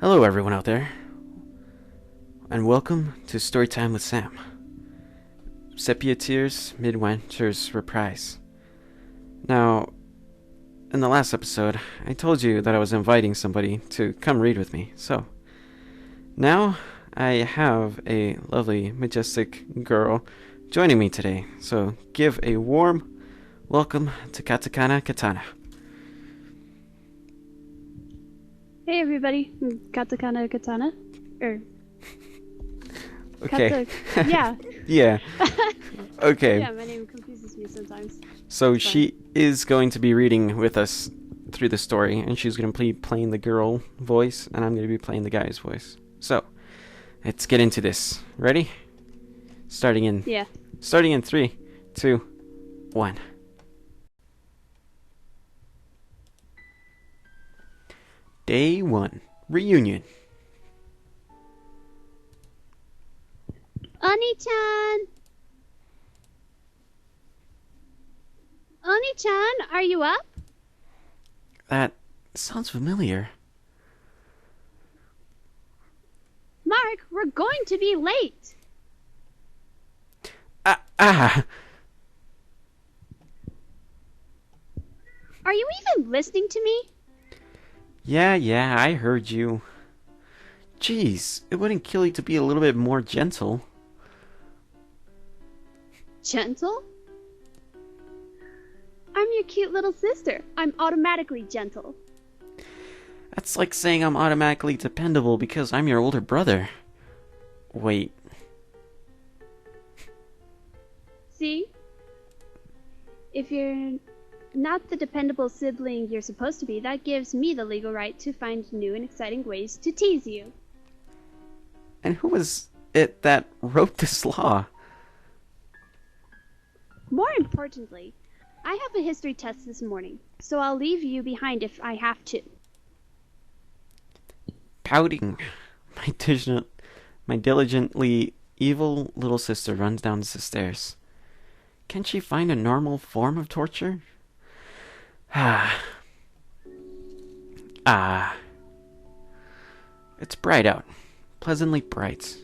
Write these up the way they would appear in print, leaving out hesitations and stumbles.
Hello, everyone out there, and welcome to Storytime with Sam. Sepia Tears Mid reprise. Now, in the last episode, I told you that I was inviting somebody to come read with me, so now I have a lovely, majestic girl joining me today, so give a warm welcome to Katakana Katana. Hey everybody, Katakana Katana. Okay. Yeah. Yeah. Okay. Yeah, my name confuses me sometimes. So she is going to be reading with us through the story, and she's going to be playing the girl voice, and I'm going to be playing the guy's voice. So, let's get into this. Ready? Starting in 3, 2, 1. Day 1. Reunion. Oni-chan! Oni-chan, are you up? That sounds familiar. Mark, we're going to be late! Are you even listening to me? Yeah, I heard you. Jeez, it wouldn't kill you to be a little bit more gentle. Gentle? I'm your cute little sister. I'm automatically gentle. That's like saying I'm automatically dependable because I'm your older brother. Wait. See? If you're not the dependable sibling you're supposed to be, that gives me the legal right to find new and exciting ways to tease you. And who was it that wrote this law? More importantly, I have a history test this morning, so I'll leave you behind if I have to. Pouting. My diligently evil little sister runs down the stairs. Can she find a normal form of torture? It's bright out. Pleasantly bright.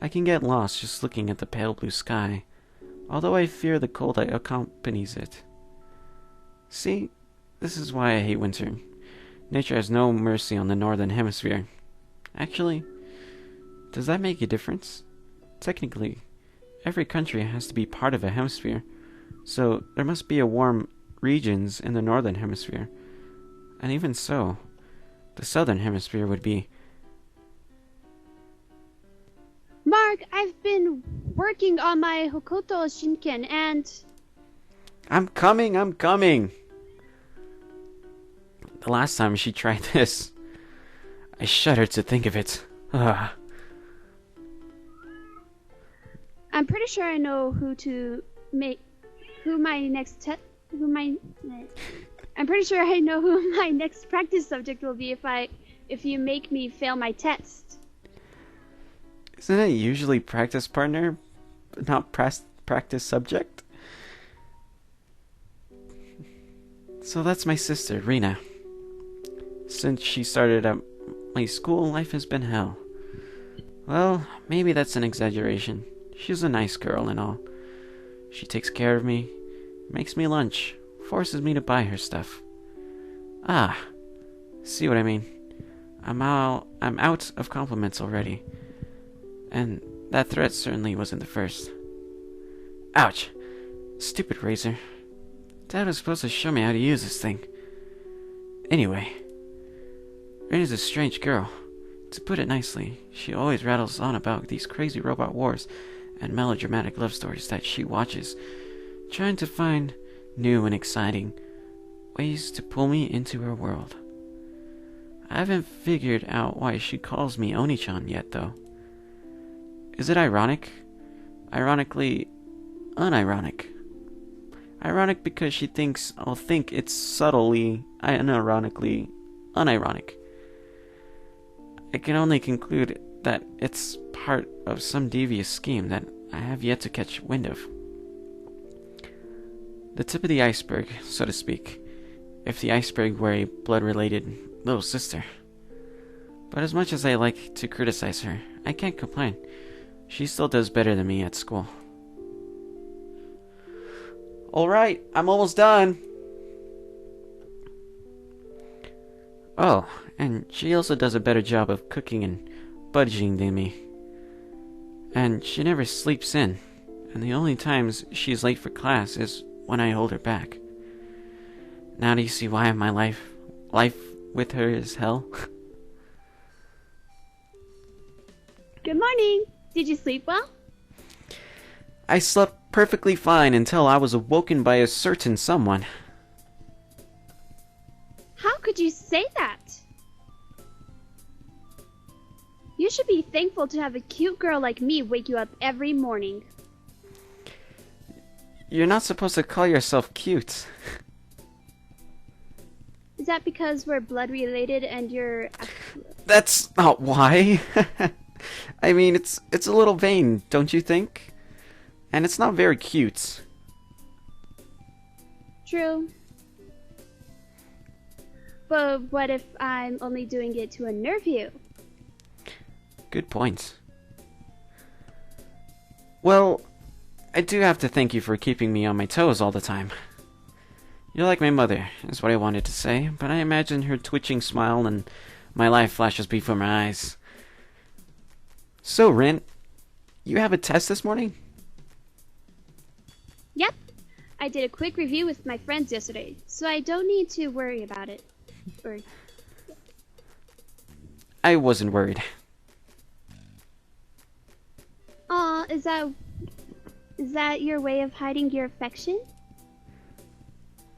I can get lost just looking at the pale blue sky, although I fear the cold that accompanies it. See, this is why I hate winter. Nature has no mercy on the northern hemisphere. Actually, does that make a difference? Technically, every country has to be part of a hemisphere, so there must be warm regions in the northern hemisphere. And even so, the southern hemisphere would be... Mark, I've been working on my Hokoto Shinken and... I'm coming! The last time she tried this, I shudder to think of it. Ugh. I'm pretty sure I know I'm pretty sure I know who my next practice subject will be if you make me fail my test. Isn't it usually practice partner, not practice subject? So that's my sister, Rena. Since she started at my school, life has been hell. Well, maybe that's an exaggeration. She's a nice girl and all. She takes care of me, makes me lunch, forces me to buy her stuff. See what I mean? I'm out of compliments already. And that threat certainly wasn't the first. Ouch! Stupid razor. Dad was supposed to show me how to use this thing. Anyway, Rena's a strange girl. To put it nicely, she always rattles on about these crazy robot wars and melodramatic love stories that she watches, trying to find new and exciting ways to pull me into her world. I haven't figured out why she calls me Oni-chan yet, though. Is it ironic? Ironically unironic. Ironic because she thinks I'll think it's subtly, unironically unironic. I can only conclude that it's part of some devious scheme that I have yet to catch wind of. The tip of the iceberg, so to speak, if the iceberg were a blood-related little sister. But as much as I like to criticize her, I can't complain. She still does better than me at school. Alright, I'm almost done. Oh, and she also does a better job of cooking and budgeting than me. And she never sleeps in. And the only times she's late for class is when I hold her back. Now do you see why my life with her is hell? Good morning. Did you sleep well? I slept perfectly fine until I was awoken by a certain someone. How could you say that? You should be thankful to have a cute girl like me wake you up every morning. You're not supposed to call yourself cute. Is that because we're blood related and you're... That's not why. I mean, it's a little vain, don't you think? And it's not very cute. True. But what if I'm only doing it to unnerve you? Good point. Well, I do have to thank you for keeping me on my toes all the time. You're like my mother, is what I wanted to say, but I imagine her twitching smile and my life flashes before my eyes. So, Rin, you have a test this morning? Yep. I did a quick review with my friends yesterday, so I don't need to worry about it. Or... I wasn't worried. Aw, is that your way of hiding your affection?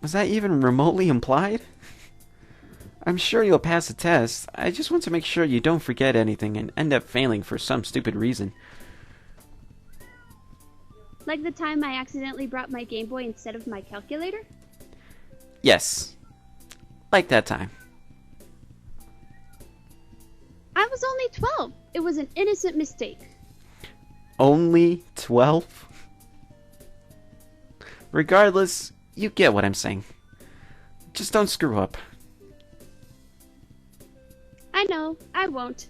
Was that even remotely implied? I'm sure you'll pass the test. I just want to make sure you don't forget anything and end up failing for some stupid reason. Like the time I accidentally brought my Game Boy instead of my calculator? Yes. Like that time. I was only 12. It was an innocent mistake. Only 12? Regardless, you get what I'm saying. Just don't screw up. I know, I won't.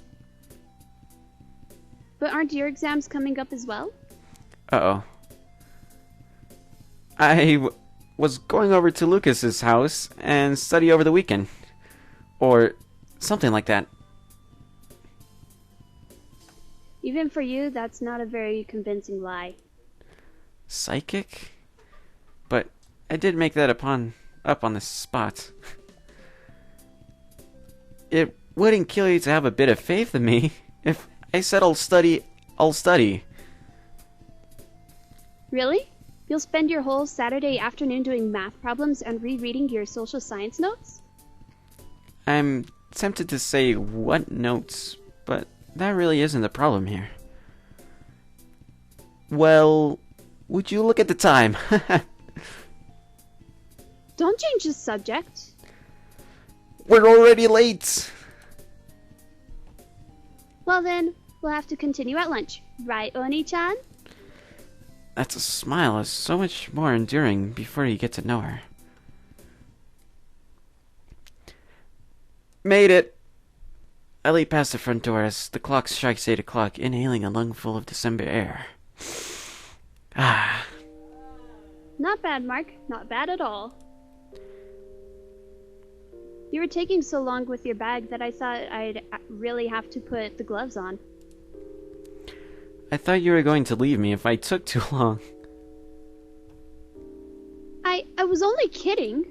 But aren't your exams coming up as well? Uh-oh. I was going over to Lucas's house and study over the weekend. Or something like that. Even for you, that's not a very convincing lie. Psychic? But I did make that up on the spot. It wouldn't kill you to have a bit of faith in me. If I said I'll study, I'll study. Really? You'll spend your whole Saturday afternoon doing math problems and rereading your social science notes? I'm tempted to say what notes, but that really isn't the problem here. Well, would you look at the time? Don't change the subject. We're already late. Well then, we'll have to continue at lunch. Right, Oni-chan? That's a smile is so much more enduring before you get to know her. Made it. I leap past the front door as the clock strikes 8 o'clock, inhaling a lungful of December air. Ah. Not bad, Mark. Not bad at all. You were taking so long with your bag that I thought I'd really have to put the gloves on. I thought you were going to leave me if I took too long. I was only kidding.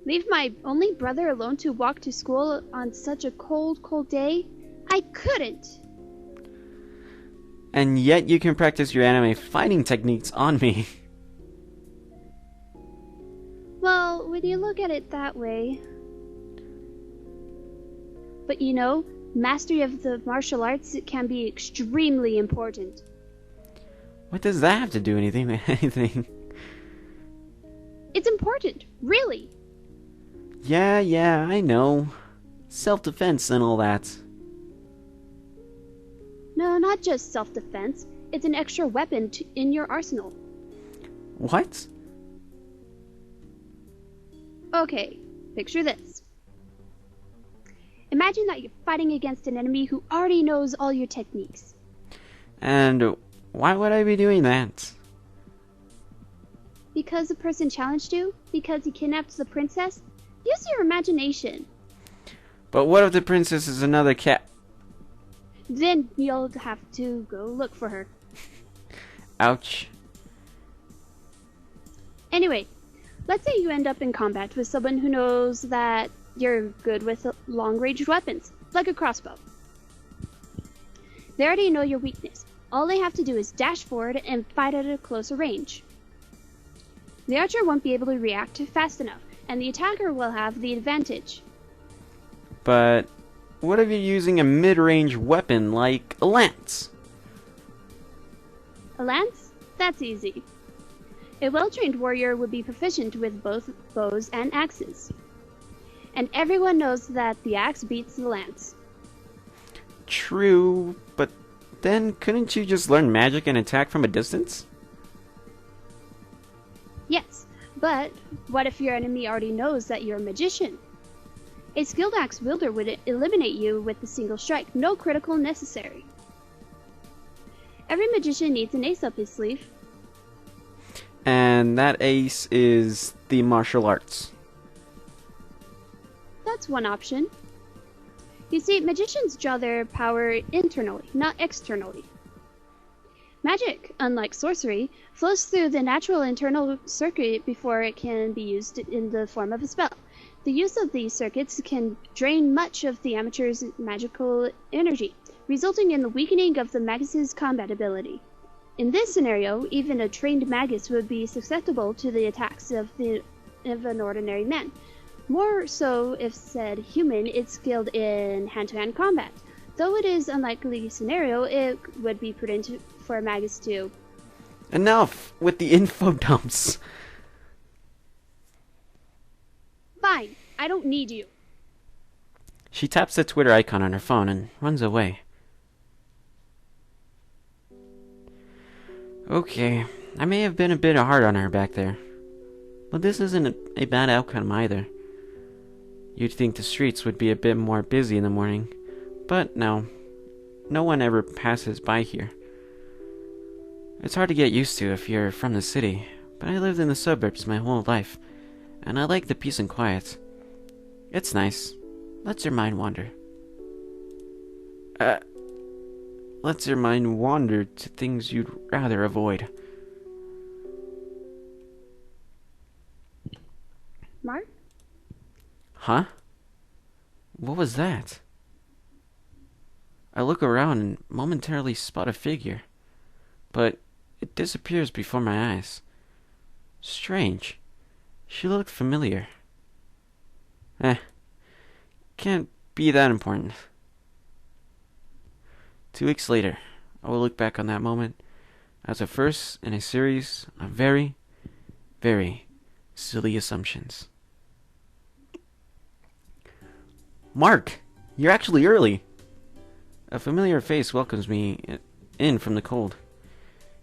Leave my only brother alone to walk to school on such a cold, cold day? I couldn't. And yet you can practice your anime fighting techniques on me. Well, when you look at it that way... But you know, mastery of the martial arts can be extremely important. What does that have to do with anything? It's important, really. Yeah, I know. Self-defense and all that. No, not just self-defense. It's an extra weapon in your arsenal. What? Okay, picture this. Imagine that you're fighting against an enemy who already knows all your techniques. And why would I be doing that? Because the person challenged you? Because he kidnapped the princess? Use your imagination. But what if the princess is another cat? Then you'll have to go look for her. Ouch. Anyway, let's say you end up in combat with someone who knows that you're good with long-range weapons, like a crossbow. They already know your weakness. All they have to do is dash forward and fight at a closer range. The archer won't be able to react fast enough, and the attacker will have the advantage. But what if you're using a mid-range weapon like a lance? A lance? That's easy. A well-trained warrior would be proficient with both bows and axes. And everyone knows that the axe beats the lance. True, but then couldn't you just learn magic and attack from a distance? Yes, but what if your enemy already knows that you're a magician? A skilled axe wielder would eliminate you with a single strike, no critical necessary. Every magician needs an ace up his sleeve. And that ace is the martial arts. That's one option. You see, magicians draw their power internally, not externally. Magic, unlike sorcery, flows through the natural internal circuit before it can be used in the form of a spell. The use of these circuits can drain much of the amateur's magical energy, resulting in the weakening of the magus's combat ability. In this scenario, even a trained magus would be susceptible to the attacks of an ordinary man. More so if said human is skilled in hand-to-hand combat. Though it is an unlikely scenario, it would be prudent for a magus to... Enough with the info dumps. Fine, I don't need you. She taps the Twitter icon on her phone and runs away. Okay, I may have been a bit hard on her back there. But this isn't a bad outcome either. You'd think the streets would be a bit more busy in the morning, but no. No one ever passes by here. It's hard to get used to if you're from the city, but I lived in the suburbs my whole life, and I like the peace and quiet. It's nice. Lets your mind wander. Lets your mind wander to things you'd rather avoid. Mark? Huh? What was that? I look around and momentarily spot a figure, but it disappears before my eyes. Strange. She looked familiar. Can't be that important. 2 weeks later, I will look back on that moment as a first in a series of very, very silly assumptions. Mark, you're actually early. A familiar face welcomes me in from the cold.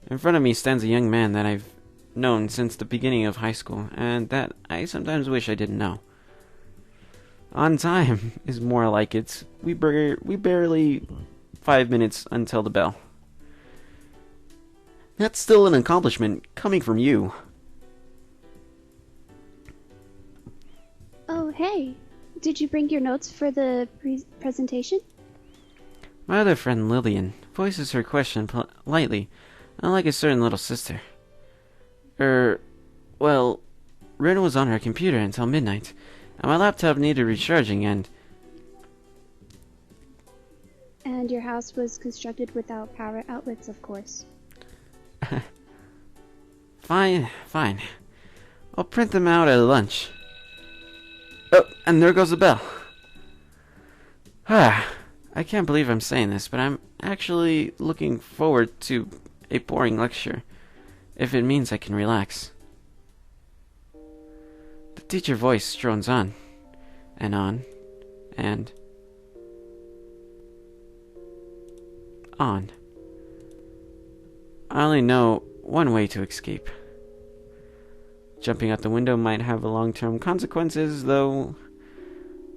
In front of me stands a young man that I've known since the beginning of high school, and that I sometimes wish I didn't know. On time is more like it. We barely 5 minutes until the bell. That's still an accomplishment coming from you. Oh, hey. Did you bring your notes for the presentation? My other friend Lillian voices her question politely, unlike a certain little sister. Well, Rin was on her computer until midnight, and my laptop needed recharging, and your house was constructed without power outlets, of course. Fine. I'll print them out at lunch. Oh, and there goes the bell. I can't believe I'm saying this, but I'm actually looking forward to a boring lecture, if it means I can relax. The teacher voice drones on, and on, and on. I only know one way to escape. Jumping out the window might have long-term consequences, though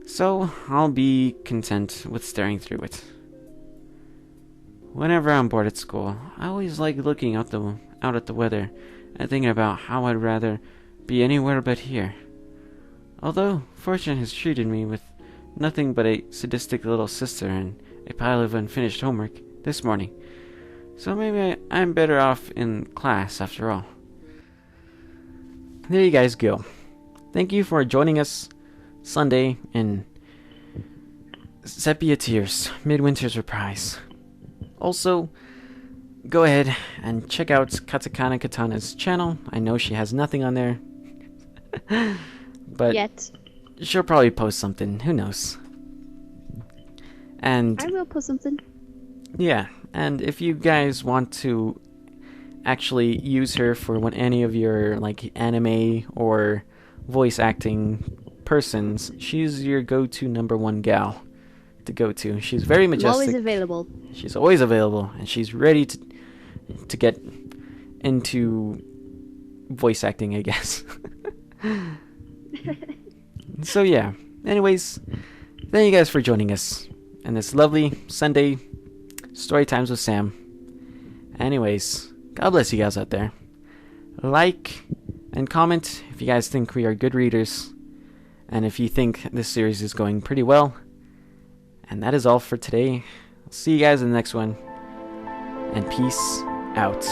So I'll be content with staring through it. Whenever I'm bored at school, I always like looking out at the weather and thinking about how I'd rather be anywhere but here. Although fortune has treated me with nothing but a sadistic little sister and a pile of unfinished homework this morning. So maybe I'm better off in class after all. There you guys go. Thank you for joining us Sunday in Sepia Tears Midwinter's reprise. Also, go ahead and check out Katakana Katana's channel. I know she has nothing on there. But Yet. She'll probably post something. Who knows? And I will post something. yeah, and if you guys want to actually use her for any of your like anime or voice acting persons, she's your go-to number one gal to go to. She's very majestic. Always available. She's always available, and she's ready to get into voice acting, I guess. So yeah. Anyways, thank you guys for joining us in this lovely Sunday story times with Sam. Anyways, God bless you guys out there. Like and comment if you guys think we are good readers, and if you think this series is going pretty well. And that is all for today. I'll see you guys in the next one. And peace out.